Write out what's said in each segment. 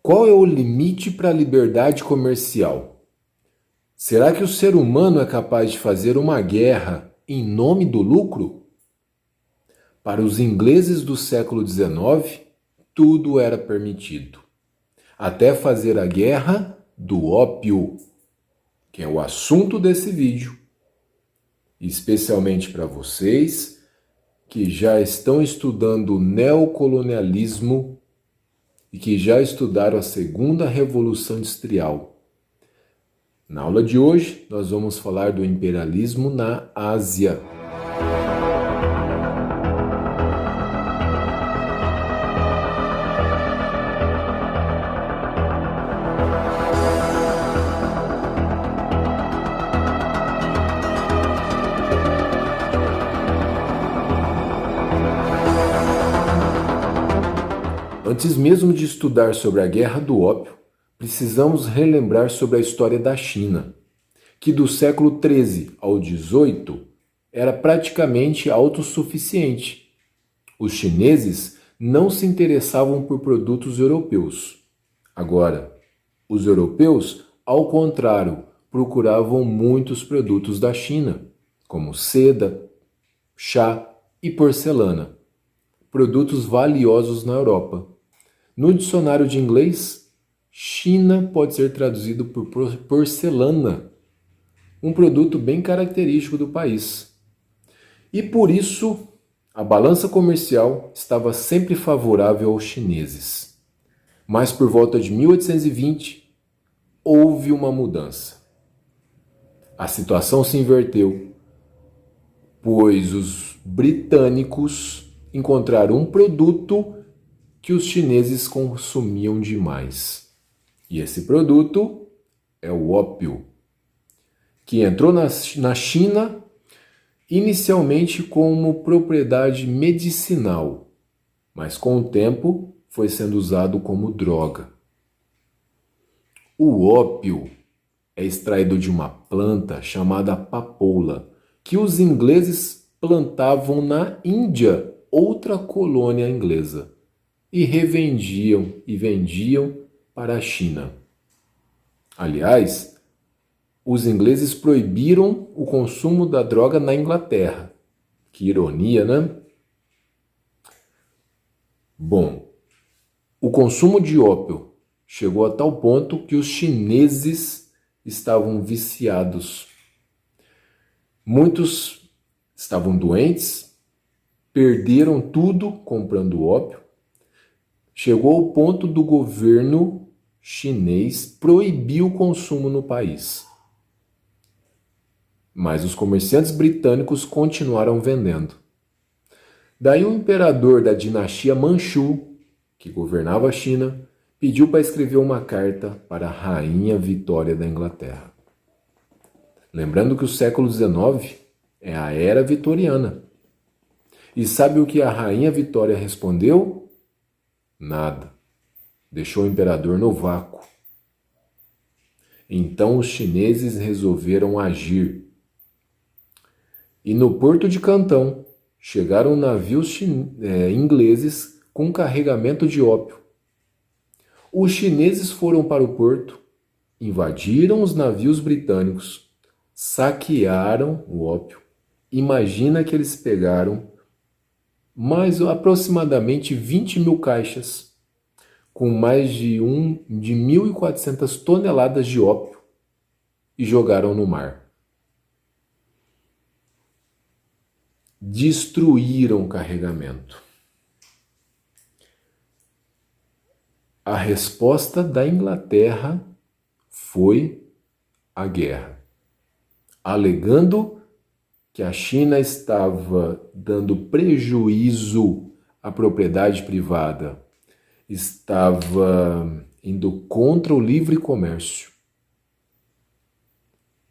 Qual é o limite para a liberdade comercial? Será que o ser humano é capaz de fazer uma guerra em nome do lucro? Para os ingleses do século XIX, tudo era permitido, até fazer a guerra do ópio, que é o assunto desse vídeo, especialmente para vocês que já estão estudando neocolonialismo e que já estudaram a Segunda Revolução Industrial. Na aula de hoje, nós vamos falar do imperialismo na Ásia. Antes mesmo de estudar sobre a Guerra do Ópio, precisamos relembrar sobre a história da China, que do século XIII ao XVIII era praticamente autossuficiente. Os chineses não se interessavam por produtos europeus. Agora, os europeus, ao contrário, procuravam muitos produtos da China, como seda, chá e porcelana, produtos valiosos na Europa. No dicionário de inglês, China pode ser traduzido por porcelana, um produto bem característico do país. E por isso, a balança comercial estava sempre favorável aos chineses. Mas por volta de 1820, houve uma mudança. A situação se inverteu, pois os britânicos encontraram um produto que os chineses consumiam demais. E esse produto é o ópio, que entrou na China inicialmente como propriedade medicinal, mas com o tempo foi sendo usado como droga. O ópio é extraído de uma planta chamada papoula, que os ingleses plantavam na Índia, outra colônia inglesa, e revendiam e vendiam para a China. Aliás, os ingleses proibiram o consumo da droga na Inglaterra. Que ironia, né? Bom, o consumo de ópio chegou a tal ponto que os chineses estavam viciados. Muitos estavam doentes, perderam tudo comprando ópio. Chegou ao ponto do governo chinês proibir o consumo no país. Mas os comerciantes britânicos continuaram vendendo. Daí o imperador da dinastia Manchu, que governava a China, pediu para escrever uma carta para a Rainha Vitória da Inglaterra. Lembrando que o século XIX é a Era Vitoriana. E sabe o que a Rainha Vitória respondeu? Nada. Deixou o imperador no vácuo. Então os chineses resolveram agir. E no porto de Cantão chegaram navios ingleses com carregamento de ópio. Os chineses foram para o porto, invadiram os navios britânicos, saquearam o ópio. Imagina que eles pegaram mais aproximadamente 20 mil caixas, com mais de 1.400 toneladas de ópio, e jogaram no mar. Destruíram o carregamento. A resposta da Inglaterra foi a guerra, alegando que a China estava dando prejuízo à propriedade privada, estava indo contra o livre comércio.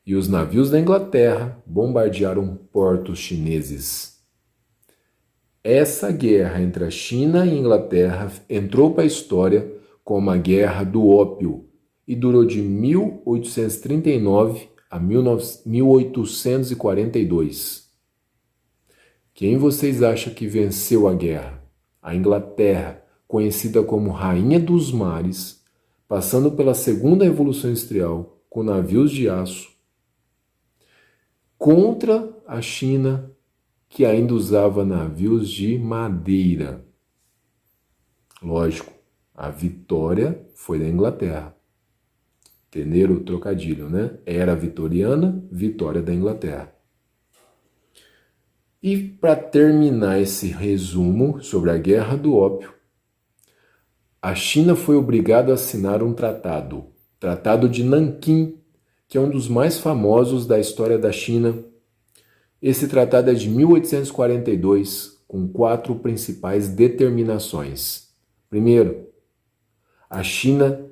E os navios da Inglaterra bombardearam portos chineses. Essa guerra entre a China e a Inglaterra entrou para a história como a Guerra do Ópio e durou de 1839 a 1842. Quem vocês acham que venceu a guerra? A Inglaterra, conhecida como Rainha dos Mares, passando pela segunda Revolução Industrial, com navios de aço, contra a China, que ainda usava navios de madeira. Lógico, a vitória foi da Inglaterra. Entenderam o trocadilho, né? Era vitoriana, vitória da Inglaterra. E para terminar esse resumo sobre a Guerra do Ópio, a China foi obrigada a assinar um tratado, Tratado de Nanquim, que é um dos mais famosos da história da China. Esse tratado é de 1842, com 4 principais determinações. Primeiro, a China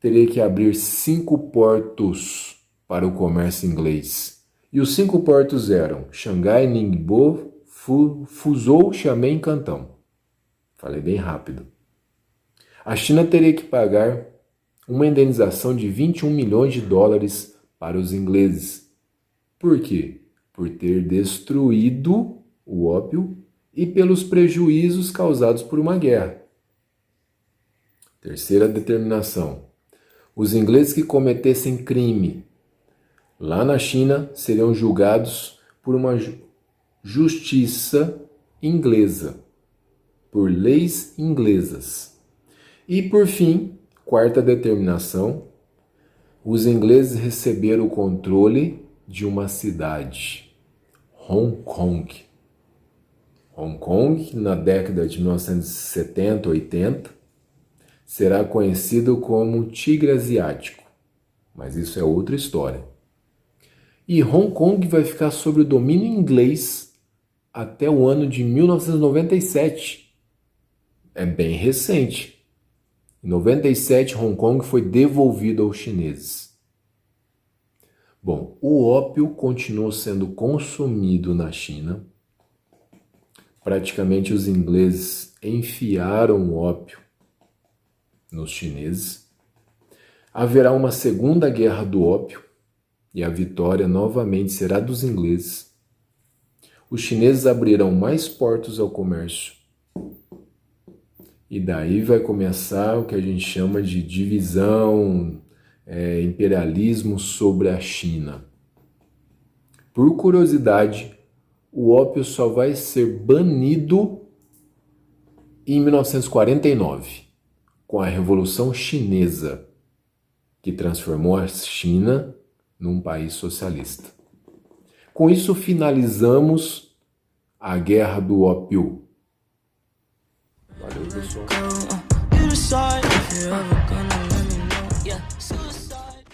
teria que abrir 5 portos para o comércio inglês. E os 5 portos eram Xangai, Ningbo, Fuzhou, Xiamen e Cantão. Falei bem rápido. A China teria que pagar uma indenização de 21 milhões de dólares para os ingleses. Por quê? Por ter destruído o ópio e pelos prejuízos causados por uma guerra. Terceira determinação. Os ingleses que cometessem crime lá na China seriam julgados por uma justiça inglesa, por leis inglesas. E por fim, quarta determinação, os ingleses receberam o controle de uma cidade, Hong Kong. Hong Kong, na década de 1970, 80, será conhecido como Tigre Asiático, mas isso é outra história. E Hong Kong vai ficar sob o domínio inglês até o ano de 1997. É bem recente. Em 97, Hong Kong foi devolvido aos chineses. Bom, o ópio continuou sendo consumido na China. Praticamente os ingleses enfiaram o ópio nos chineses. Haverá uma segunda guerra do ópio e a vitória novamente será dos ingleses. Os chineses abrirão mais portos ao comércio. E daí vai começar o que a gente chama de divisão, imperialismo sobre a China. Por curiosidade, o ópio só vai ser banido em 1949, com a Revolução Chinesa, que transformou a China num país socialista. Com isso, finalizamos a Guerra do Ópio. Valeu, pessoal.